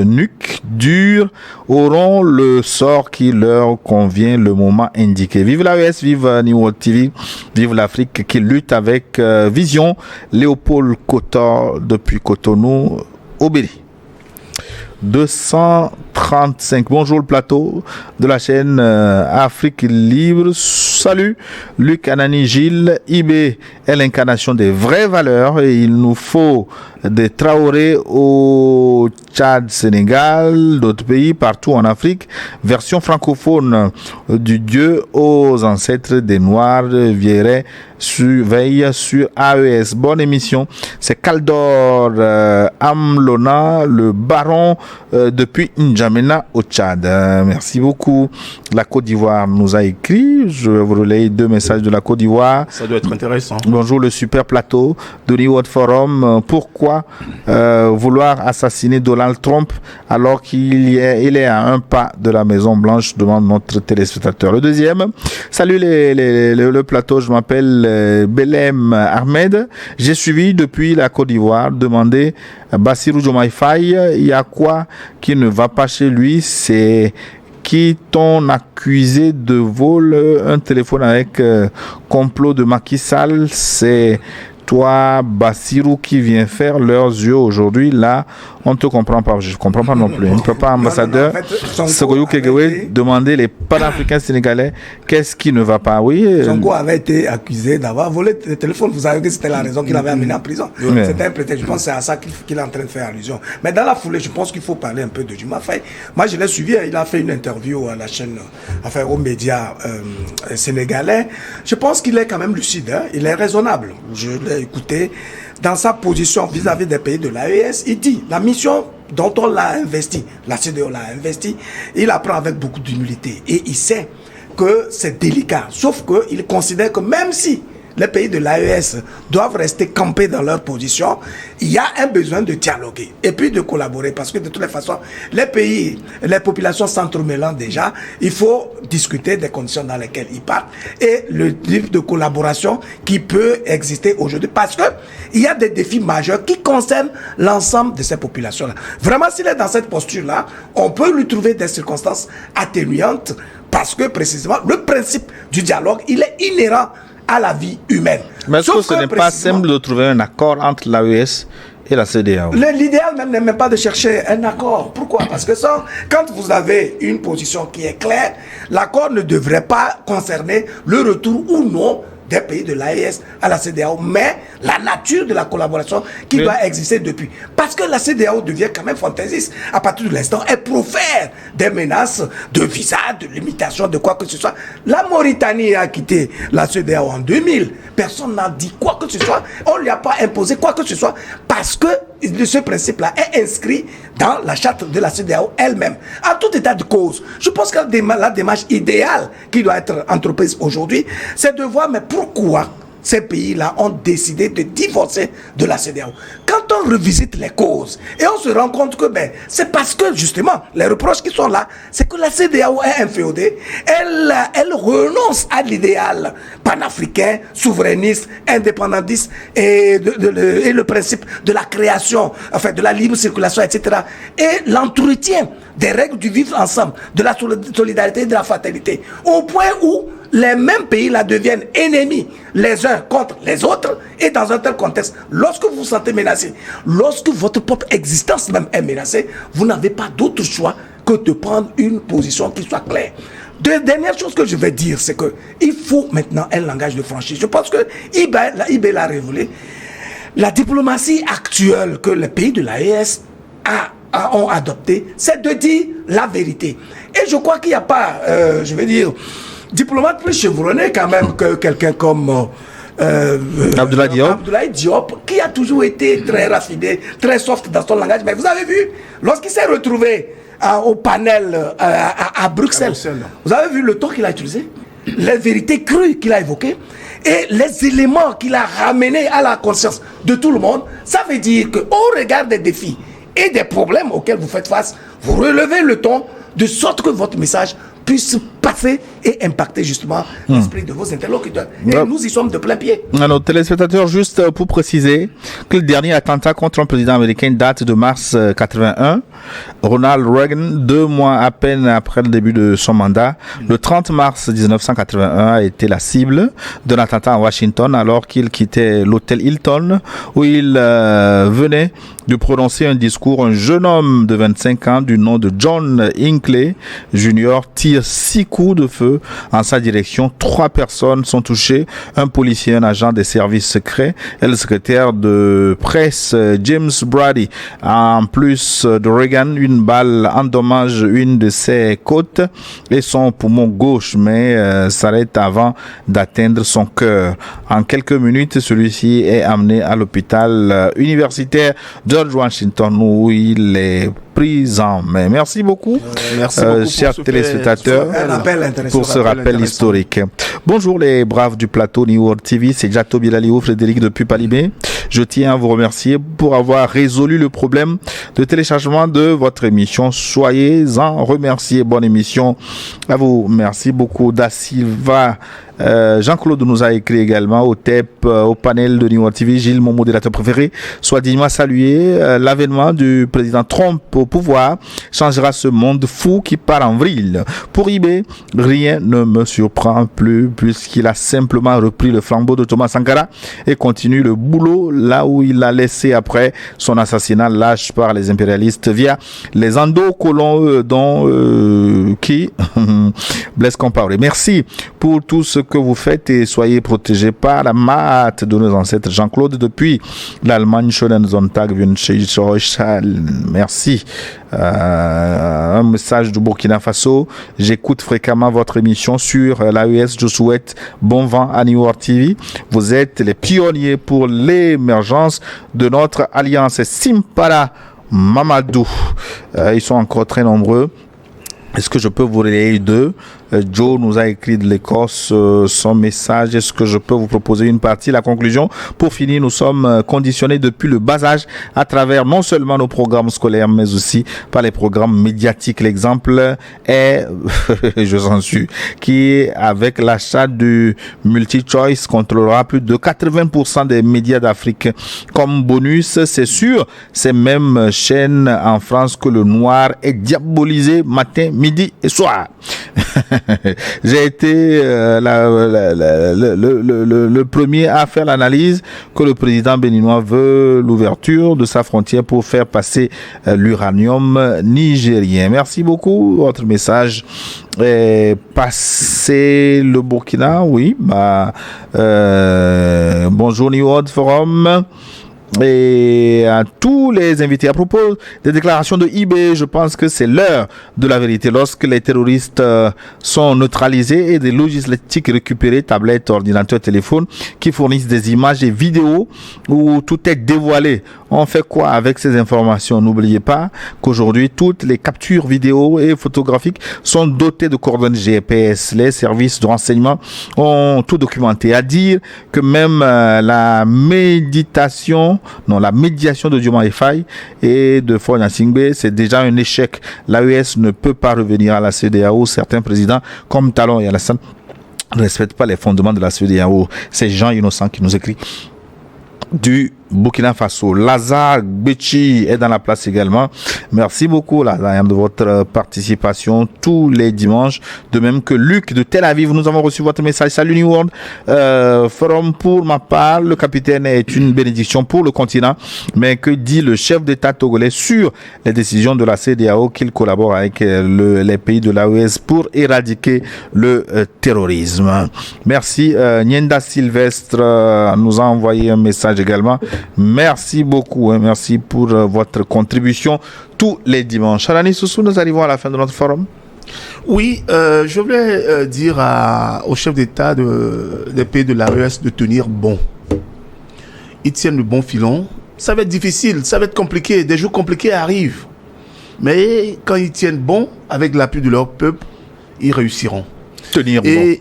Speaker 1: nuques, durs, auront le sort qui leur convient le moment indiqué. Vive l'AES, vive New World TV, vive l'Afrique qui lutte avec vision. Léopold Kotor depuis Cotonou au Bénin. 235. Bonjour le plateau de la chaîne Afrique Libre. Salut Luc, Anani, Gilles. IB est l'incarnation des vraies valeurs et il nous faut des Traoré au Tchad, Sénégal, d'autres pays partout en Afrique. Version francophone du Dieu aux ancêtres des Noirs veille sur AES. Bonne émission. C'est Kaldor Amlona, le baron depuis N'Djamena au Tchad. Merci beaucoup. La Côte d'Ivoire nous a écrit. Je vais vous relayer 2 messages de la Côte d'Ivoire.
Speaker 3: Ça doit être intéressant.
Speaker 1: Bonjour le super plateau de New World Forum. Pourquoi vouloir assassiner Donald Trump alors qu'il est à un pas de la Maison Blanche, demande notre téléspectateur. Le deuxième, salut le plateau, je m'appelle Belem Ahmed. J'ai suivi depuis la Côte d'Ivoire. Demandez Bassirou Diomaye Faye, il y a quoi qui ne va pas chez lui? C'est qui t'ont accusé de vol un téléphone avec complot de Macky Sall. C'est toi, Bassirou, qui vient faire leurs yeux aujourd'hui. Là, on ne te comprend pas. Je ne comprends pas non plus. Il ne peut pas, ambassadeur Segoyou Kegewe, demander les panafricains sénégalais qu'est-ce qui ne va pas. Oui.
Speaker 2: Sonko avait été accusé d'avoir volé le téléphone. Vous savez que c'était la raison qu'il avait amené en prison. C'était un prétexte. Je pense que c'est à ça qu'il est en train de faire allusion. Mais dans la foulée, je pense qu'il faut parler un peu de Diomaye Faye. Moi, je l'ai suivi. Il a fait une interview à la chaîne, enfin, aux médias sénégalais. Je pense qu'il est quand même lucide. Hein. Il est raisonnable. Je l'ai écouté. Dans sa position vis-à-vis des pays de l'AES, il dit la mission dont on l'a investi, la CEDEAO l'a investi, il la prend avec beaucoup d'humilité et il sait que c'est délicat. Sauf qu'il considère que même si les pays de l'AES doivent rester campés dans leur position, il y a un besoin de dialoguer et puis de collaborer parce que de toutes les façons, les pays, les populations s'entremêlant déjà, il faut discuter des conditions dans lesquelles ils partent et le type de collaboration qui peut exister aujourd'hui parce que il y a des défis majeurs qui concernent l'ensemble de ces populations-là. Vraiment, s'il est dans cette posture-là, on peut lui trouver des circonstances atténuantes parce que précisément, le principe du dialogue, il est inhérent à la vie humaine.
Speaker 1: Mais est-ce que ce n'est pas simple de trouver un accord entre l'AES et la CEDEAO?
Speaker 2: L'idéal même n'est même pas de chercher un accord. Pourquoi? Parce que quand vous avez une position qui est claire, l'accord ne devrait pas concerner le retour ou non des pays de l'AES à la CEDEAO, mais la nature de la collaboration qui doit exister depuis. Parce que la CEDEAO devient quand même fantaisiste à partir de l'instant. Elle profère des menaces de visa, de limitation, de quoi que ce soit. La Mauritanie a quitté la CEDEAO en 2000. Personne n'a dit quoi que ce soit. On ne lui a pas imposé quoi que ce soit parce que ce principe-là est inscrit dans la charte de la CEDEAO elle-même. En tout état de cause, je pense que la démarche idéale qui doit être entreprise aujourd'hui, c'est de voir mais pourquoi ces pays-là ont décidé de divorcer de la CEDEAO. Quand on revisite les causes et on se rend compte que c'est parce que justement les reproches qui sont là, c'est que la CEDEAO est inféodée, elle renonce à l'idéal panafricain, souverainiste, indépendantiste et le principe de la création, enfin de la libre circulation, etc. Et l'entretien des règles du vivre ensemble, de la solidarité et de la fraternité, au point où les mêmes pays-là deviennent ennemis les uns contre les autres. Et dans un tel contexte, lorsque vous vous sentez menacé, lorsque votre propre existence même est menacée, vous n'avez pas d'autre choix que de prendre une position qui soit claire. Dernière chose que je vais dire, c'est qu'il faut maintenant un langage de franchise. Je pense que IB l'a révélé. La diplomatie actuelle que les pays de l'AES ont adoptée, c'est de dire la vérité. Et je crois qu'il n'y a pas, diplomate plus chevronné quand même que quelqu'un comme Abdoulaye Diop, qui a toujours été très raffiné, très soft dans son langage. Mais vous avez vu, lorsqu'il s'est retrouvé au panel à Bruxelles, vous avez vu le ton qu'il a utilisé, les vérités crues qu'il a évoquées et les éléments qu'il a ramenés à la conscience de tout le monde. Ça veut dire qu'au regard des défis et des problèmes auxquels vous faites face, vous relevez le ton de sorte que votre message puisse passer et impacter justement l'esprit de vos interlocuteurs. Et nous y sommes de plein pied.
Speaker 1: Alors, téléspectateurs, juste pour préciser que le dernier attentat contre un président américain date de mars 81. Ronald Reagan, 2 mois à peine après le début de son mandat, le 30 mars 1981 a été la cible d'un attentat à Washington alors qu'il quittait l'hôtel Hilton où il venait de prononcer un discours. Un jeune homme de 25 ans du nom de John Hinckley Jr. tire 6 coups de feu en sa direction. 3 personnes sont touchées, un policier, un agent des services secrets et le secrétaire de presse James Brady. En plus de Reagan, une balle endommage une de ses côtes et son poumon gauche, mais s'arrête avant d'atteindre son cœur. En quelques minutes, celui-ci est amené à l'hôpital universitaire George Washington où il est pris en main. Merci beaucoup, chers téléspectateurs, pour ce rappel historique. Bonjour les braves du plateau New World TV, c'est Jato Bilalio, Frédéric depuis Palibé. Je tiens à vous remercier pour avoir résolu le problème de téléchargement de votre émission. Soyez-en remerciés. Bonne émission à vous. Merci beaucoup. Da Silva. Jean-Claude nous a écrit également au TEP, au panel de New World TV. Gilles, mon modérateur préféré, soit dignement salué. L'avènement du président Trump au pouvoir changera ce monde fou qui part en vrille. Pour IB, rien ne me surprend plus puisqu'il a simplement repris le flambeau de Thomas Sankara et continue le boulot là où il l'a laissé après son assassinat lâche par les impérialistes via les endocolons dont qui Blaise Compaoré. Merci pour tout ce que vous faites et soyez protégés par la mat de nos ancêtres. Jean-Claude depuis l'Allemagne, Schönenzonntag, merci. Un message du Burkina Faso. J'écoute fréquemment votre émission sur l'AES. Je souhaite bon vent à New World TV. Vous êtes les pionniers pour l'émergence de notre alliance. Simpara Mamadou. Ils sont encore très nombreux. Est-ce que je peux vous relayer d'eux? Joe nous a écrit de l'Écosse son message. Est-ce que je peux vous proposer une partie? La conclusion. Pour finir, nous sommes conditionnés depuis le bas âge à travers non seulement nos programmes scolaires, mais aussi par les programmes médiatiques. L'exemple est, je s'en suis, qui avec l'achat du MultiChoice contrôlera plus de 80% des médias d'Afrique. Comme bonus, c'est sûr, ces mêmes chaînes en France que le noir est diabolisé matin, midi et soir. J'ai été le premier à faire l'analyse que le président béninois veut l'ouverture de sa frontière pour faire passer l'uranium nigérien. Merci beaucoup. Votre message est passé. Le Burkina, oui. Bonjour New World Forum. Et à tous les invités, à propos des déclarations de IB, je pense que c'est l'heure de la vérité. Lorsque les terroristes sont neutralisés et des logistiques récupérées, tablettes, ordinateurs, téléphones, qui fournissent des images et vidéos où tout est dévoilé. On fait quoi avec ces informations? N'oubliez pas qu'aujourd'hui, toutes les captures vidéo et photographiques sont dotées de coordonnées GPS. Les services de renseignement ont tout documenté. À dire que même la médiation de Diomaye Faye et de Faure Gnassingbé, c'est déjà un échec. L'AES ne peut pas revenir à la CEDEAO. Certains présidents, comme Talon et Alassane, ne respectent pas les fondements de la CEDEAO. C'est Jean Innocent qui nous écrit du Burkina Faso. Lazare Bechi est dans la place également. Merci beaucoup Lazare de votre participation tous les dimanches. De même que Luc de Tel Aviv, nous avons reçu votre message. Salut New World Forum. Pour ma part, le capitaine est une bénédiction pour le continent. Mais que dit le chef d'État togolais sur les décisions de la CEDEAO qu'il collabore avec les pays de l'AES pour éradiquer le terrorisme? Merci. Nienda Sylvestre nous a envoyé un message également. Merci beaucoup, merci pour votre contribution tous les dimanches. Alani Soussou, nous arrivons à la fin de notre forum.
Speaker 3: Oui, je voulais dire au chef d'État des pays de l'AES de tenir bon. Ils tiennent le bon filon. Ça va être difficile, ça va être compliqué, des jours compliqués arrivent. Mais quand ils tiennent bon, avec l'appui de leur peuple, ils réussiront.
Speaker 1: Tenir bon.
Speaker 3: Et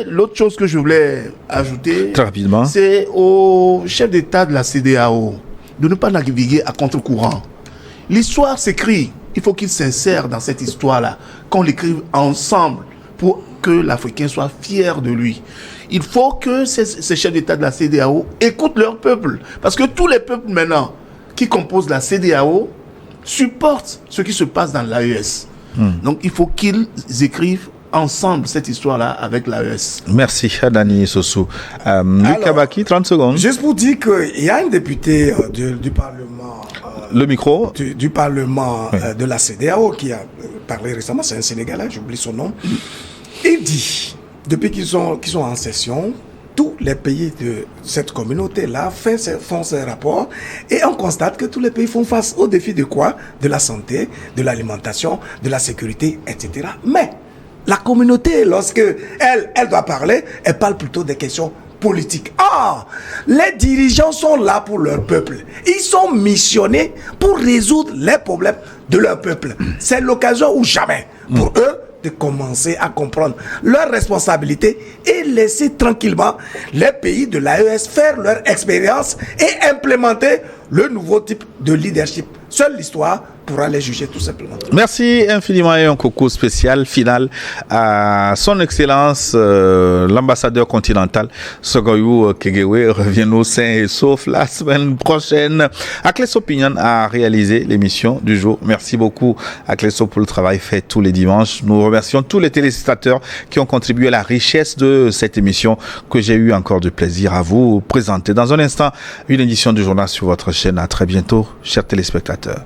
Speaker 3: l'autre chose que je voulais ajouter,
Speaker 1: très rapidement,
Speaker 3: c'est au chef d'État de la CEDEAO de ne pas naviguer à contre-courant. L'histoire s'écrit. Il faut qu'il s'insère dans cette histoire-là, qu'on l'écrive ensemble pour que l'Africain soit fier de lui. Il faut que ces chefs d'État de la CEDEAO écoutent leur peuple. Parce que tous les peuples maintenant qui composent la CEDEAO supportent ce qui se passe dans l'AES. Donc il faut qu'ils écrivent ensemble cette histoire-là avec l'AES.
Speaker 1: Merci, Dani Sossou. Luc Kabaki, 30 secondes.
Speaker 2: Juste pour dire qu'il y a un député du Parlement...
Speaker 1: le micro.
Speaker 2: Du Parlement de la CEDEAO qui a parlé récemment, c'est un Sénégalais, j'oublie son nom. Il dit, depuis qu'ils sont en session, tous les pays de cette communauté-là font ces rapports et on constate que tous les pays font face au défi de quoi? De la santé, de l'alimentation, de la sécurité, etc. Mais la communauté, lorsque elle doit parler, elle parle plutôt des questions politiques. Ah, les dirigeants sont là pour leur peuple. Ils sont missionnés pour résoudre les problèmes de leur peuple. C'est l'occasion ou jamais pour eux de commencer à comprendre leurs responsabilités et laisser tranquillement les pays de l'AES faire leur expérience et implémenter le nouveau type de leadership. Seule l'histoire pourra les juger tout simplement.
Speaker 1: Merci infiniment et un coucou spécial final à son excellence l'ambassadeur continental Sogoyou Kegewe. Revient-nous sain et sauf la semaine prochaine. Akleso Pignon a réalisé l'émission du jour. Merci beaucoup Akleso pour le travail fait tous les dimanches. Nous remercions tous les téléspectateurs qui ont contribué à la richesse de cette émission que j'ai eu encore du plaisir à vous présenter. Dans un instant, une édition du journal sur votre chaîne. À très bientôt, chers téléspectateurs.